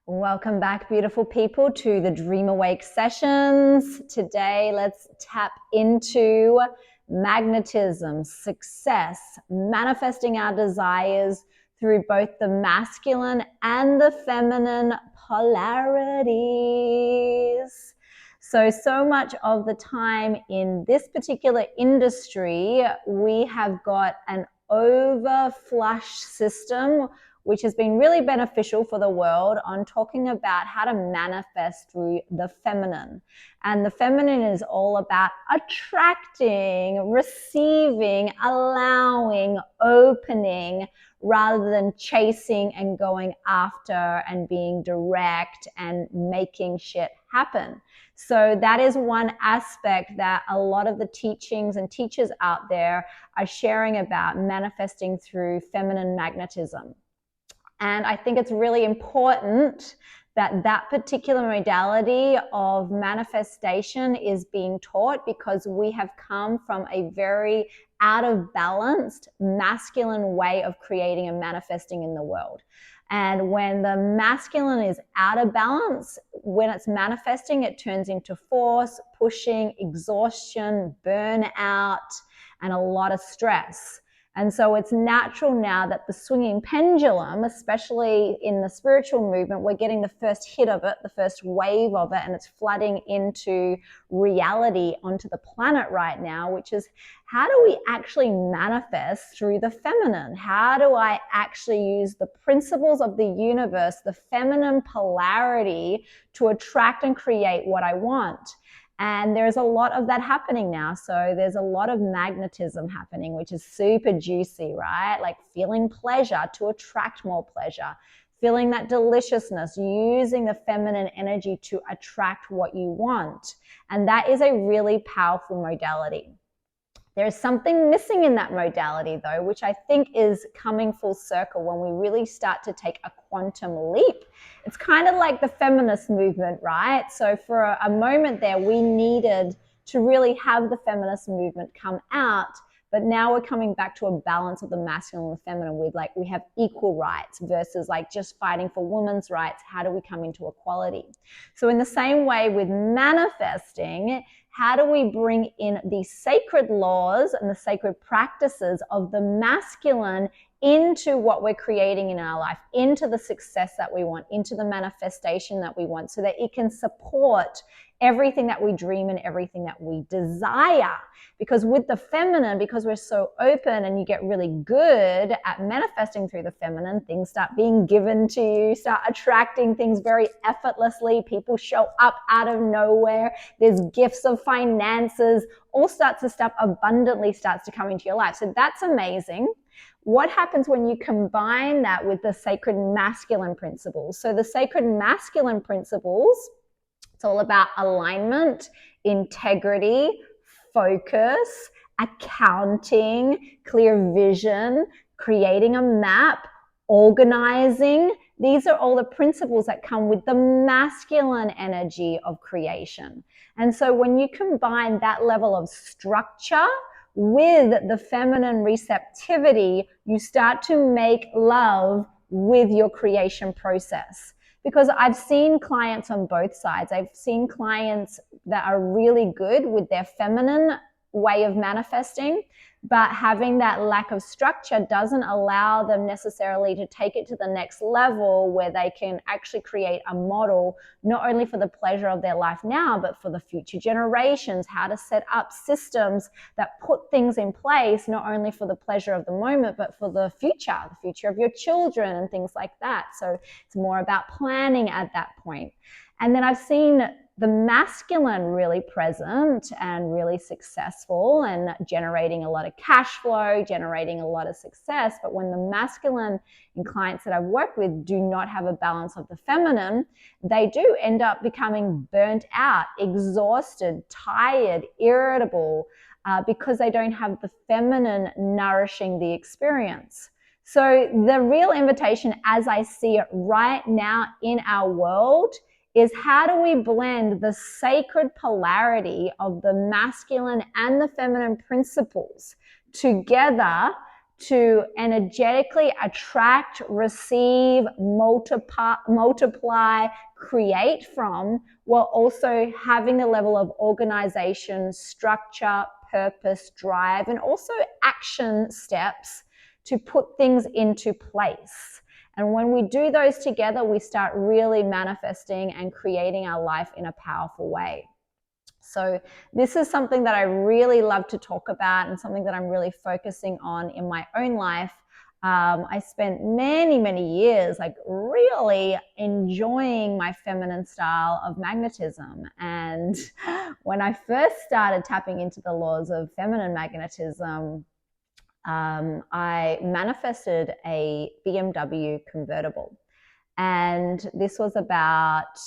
Welcome back, beautiful people, to the Dream Awake sessions. Today, let's tap into magnetism, success, manifesting our desires through both the masculine and the feminine polarities. So much of the time in this particular industry, we have got an overflush system which has been really beneficial for the world on talking about how to manifest through the feminine. And the feminine is all about attracting, receiving, allowing, opening, rather than chasing and going after and being direct and making shit happen. So that is one aspect that a lot of the teachings and teachers out there are sharing about manifesting through feminine magnetism. And I think it's really important that that particular modality of manifestation is being taught, because we have come from a very out of balanced masculine way of creating and manifesting in the world. And when the masculine is out of balance, when it's manifesting, it turns into force, pushing, exhaustion, burnout, and a lot of stress. And so it's natural now that the swinging pendulum, especially in the spiritual movement, we're getting the first hit of it, the first wave of it, and it's flooding into reality onto the planet right now, which is, how do we actually manifest through the feminine? How do I actually use the principles of the universe, the feminine polarity, to attract and create what I want? And there's a lot of that happening now. So there's a lot of magnetism happening, which is super juicy, right? Like feeling pleasure to attract more pleasure, feeling that deliciousness, using the feminine energy to attract what you want. And that is a really powerful modality. There's something missing in that modality, though, which I think is coming full circle when we really start to take a quantum leap. It's kind of like the feminist movement, right? So for a moment there, we needed to really have the feminist movement come out, but now we're coming back to a balance of the masculine and the feminine with, like, we have equal rights versus like just fighting for women's rights. How do we come into equality? So in the same way with manifesting, how do we bring in the sacred laws and the sacred practices of the masculine into what we're creating in our life, into the success that we want, into the manifestation that we want, so that it can support everything that we dream and everything that we desire? Because with the feminine, because we're so open and you get really good at manifesting through the feminine, things start being given to you, start attracting things very effortlessly. People show up out of nowhere. There's gifts of finances, all sorts of stuff abundantly starts to come into your life. So that's amazing. What happens when you combine that with the sacred masculine principles? So the sacred masculine principles, it's all about alignment, integrity, focus, accounting, clear vision, creating a map, organizing. These are all the principles that come with the masculine energy of creation. And so when you combine that level of structure with the feminine receptivity, you start to make love with your creation process. Because I've seen clients on both sides. I've seen clients that are really good with their feminine way of manifesting, but having that lack of structure doesn't allow them necessarily to take it to the next level, where they can actually create a model, not only for the pleasure of their life now, but for the future generations, how to set up systems that put things in place, not only for the pleasure of the moment, but for the future of your children and things like that. So it's more about planning at that point. And then I've seen the masculine really present and really successful and generating a lot of cash flow, generating a lot of success. But when the masculine in clients that I've worked with do not have a balance of the feminine, they do end up becoming burnt out, exhausted, tired, irritable, because they don't have the feminine nourishing the experience. So the real invitation, as I see it right now in our world, is how do we blend the sacred polarity of the masculine and the feminine principles together to energetically attract, receive, multiply, create from, while also having a level of organization, structure, purpose, drive, and also action steps to put things into place. And when we do those together, we start really manifesting and creating our life in a powerful way. So this is something that I really love to talk about and something that I'm really focusing on in my own life. I spent many, many years like really enjoying my feminine style of magnetism. And when I first started tapping into the laws of feminine magnetism, I manifested a BMW convertible. And this was about,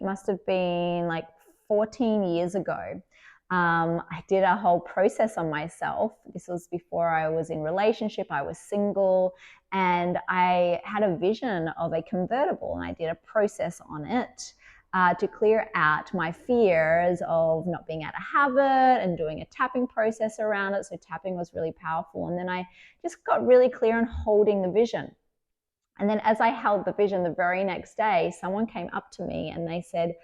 must have been like 14 years ago. I did a whole process on myself. This was before I was in relationship. I was single, and I had a vision of a convertible, and I did a process on it to clear out my fears of not being able to have it, and doing a tapping process around it. So tapping was really powerful. And then I just got really clear on holding the vision. And then as I held the vision, the very next day, someone came up to me and they said,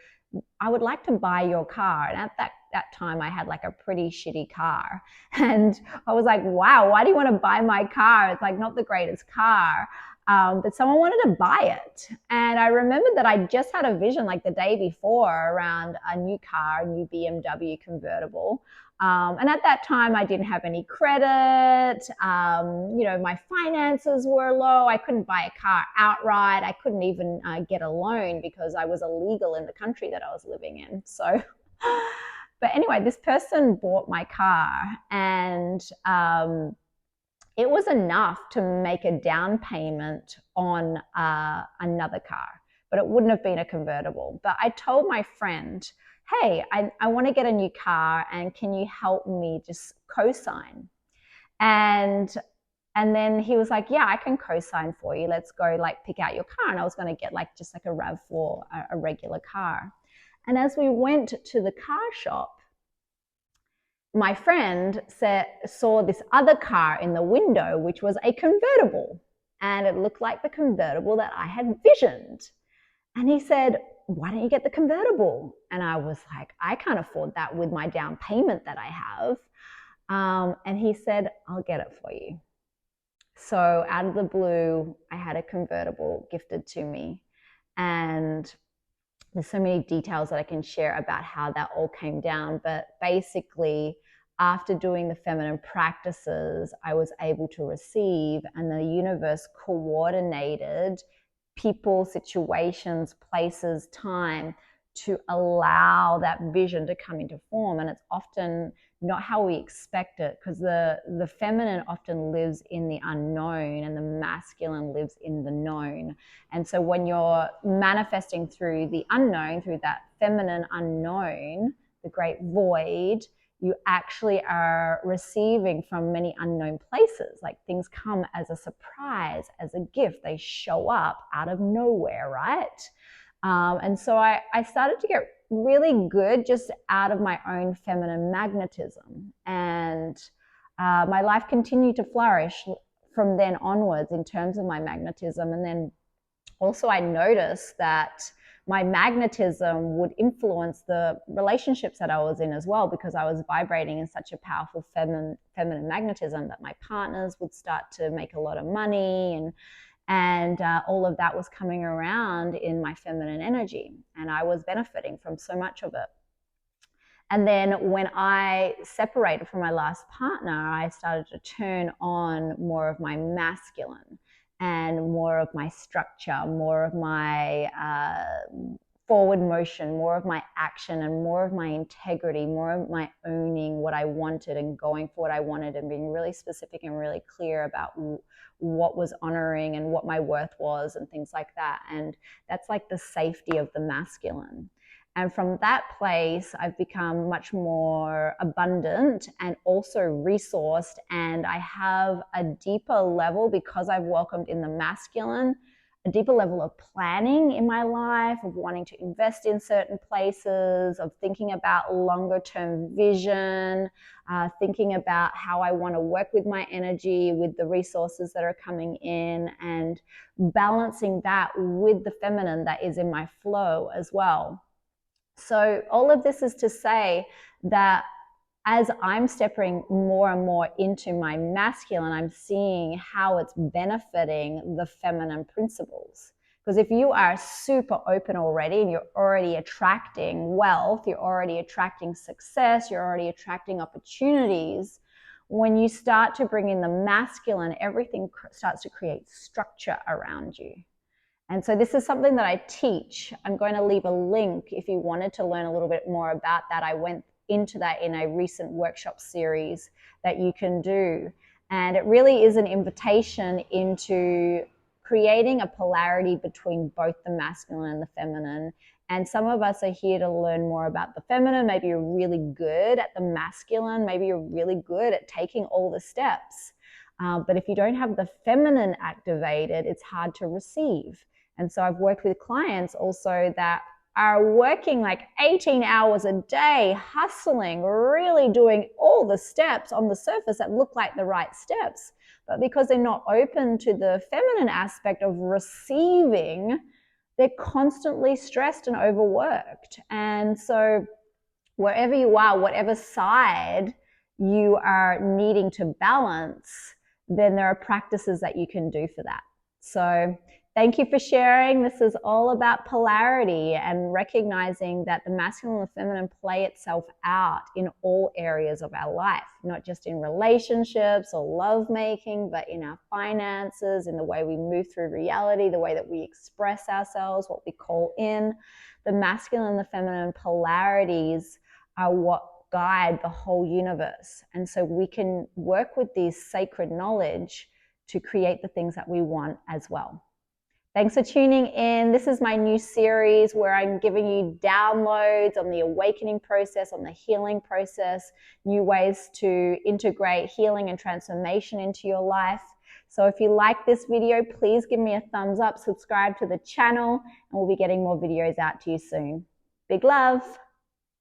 I would like to buy your car. And at that time, I had like a pretty shitty car. And I was like, wow, why do you want to buy my car? It's like not the greatest car. But someone wanted to buy it. And I remembered that I just had a vision like the day before around a new car, a new BMW convertible. And at that time, I didn't have any credit. My finances were low. I couldn't buy a car outright. I couldn't even get a loan because I was illegal in the country that I was living in. So, but anyway, this person bought my car, and it was enough to make a down payment on another car, but it wouldn't have been a convertible. But I told my friend, hey, I want to get a new car, and can you help me just co-sign? And then he was like, yeah, I can co-sign for you. Let's go like pick out your car. And I was going to get like just like a RAV4, a regular car. And as we went to the car shop, my friend saw this other car in the window, which was a convertible. And it looked like the convertible that I had visioned. And he said, why don't you get the convertible? And I was like, I can't afford that with my down payment that I have. And he said, I'll get it for you. So out of the blue, I had a convertible gifted to me. And there's so many details that I can share about how that all came down. But basically, after doing the feminine practices, I was able to receive, and the universe coordinated people, situations, places, time to allow that vision to come into form. And it's often not how we expect it, because the feminine often lives in the unknown and the masculine lives in the known. And so when you're manifesting through the unknown, through that feminine unknown, the great void, you actually are receiving from many unknown places. Like things come as a surprise, as a gift. They show up out of nowhere, right? And so I started to get really good just out of my own feminine magnetism. And my life continued to flourish from then onwards in terms of my magnetism. And then also I noticed that my magnetism would influence the relationships that I was in as well, because I was vibrating in such a powerful feminine magnetism that my partners would start to make a lot of money, and all of that was coming around in my feminine energy, and I was benefiting from so much of it. And then when I separated from my last partner, I started to turn on more of my masculine and more of my structure, more of my forward motion, more of my action, and more of my integrity, more of my owning what I wanted and going for what I wanted, and being really specific and really clear about what was honoring and what my worth was and things like that. And that's like the safety of the masculine. And from that place, I've become much more abundant and also resourced. And I have a deeper level, because I've welcomed in the masculine, a deeper level of planning in my life, of wanting to invest in certain places, of thinking about longer term vision, thinking about how I want to work with my energy, with the resources that are coming in, and balancing that with the feminine that is in my flow as well. So all of this is to say that as I'm stepping more and more into my masculine, I'm seeing how it's benefiting the feminine principles. Because if you are super open already and you're already attracting wealth, you're already attracting success, you're already attracting opportunities, when you start to bring in the masculine, everything starts to create structure around you. And so this is something that I teach. I'm going to leave a link if you wanted to learn a little bit more about that. I went into that in a recent workshop series that you can do. And it really is an invitation into creating a polarity between both the masculine and the feminine. And some of us are here to learn more about the feminine. Maybe you're really good at the masculine. Maybe you're really good at taking all the steps. But if you don't have the feminine activated, it's hard to receive. And so I've worked with clients also that are working like 18 hours a day, hustling, really doing all the steps on the surface that look like the right steps. But because they're not open to the feminine aspect of receiving, they're constantly stressed and overworked. And so wherever you are, whatever side you are needing to balance, then there are practices that you can do for that. So thank you for sharing. This is all about polarity and recognizing that the masculine and the feminine play itself out in all areas of our life, not just in relationships or lovemaking, but in our finances, in the way we move through reality, the way that we express ourselves, what we call in. The masculine and the feminine polarities are what guide the whole universe. And so we can work with these sacred knowledge to create the things that we want as well. Thanks for tuning in. This is my new series where I'm giving you downloads on the awakening process, on the healing process, new ways to integrate healing and transformation into your life. So if you like this video, please give me a thumbs up, subscribe to the channel, and we'll be getting more videos out to you soon. Big love.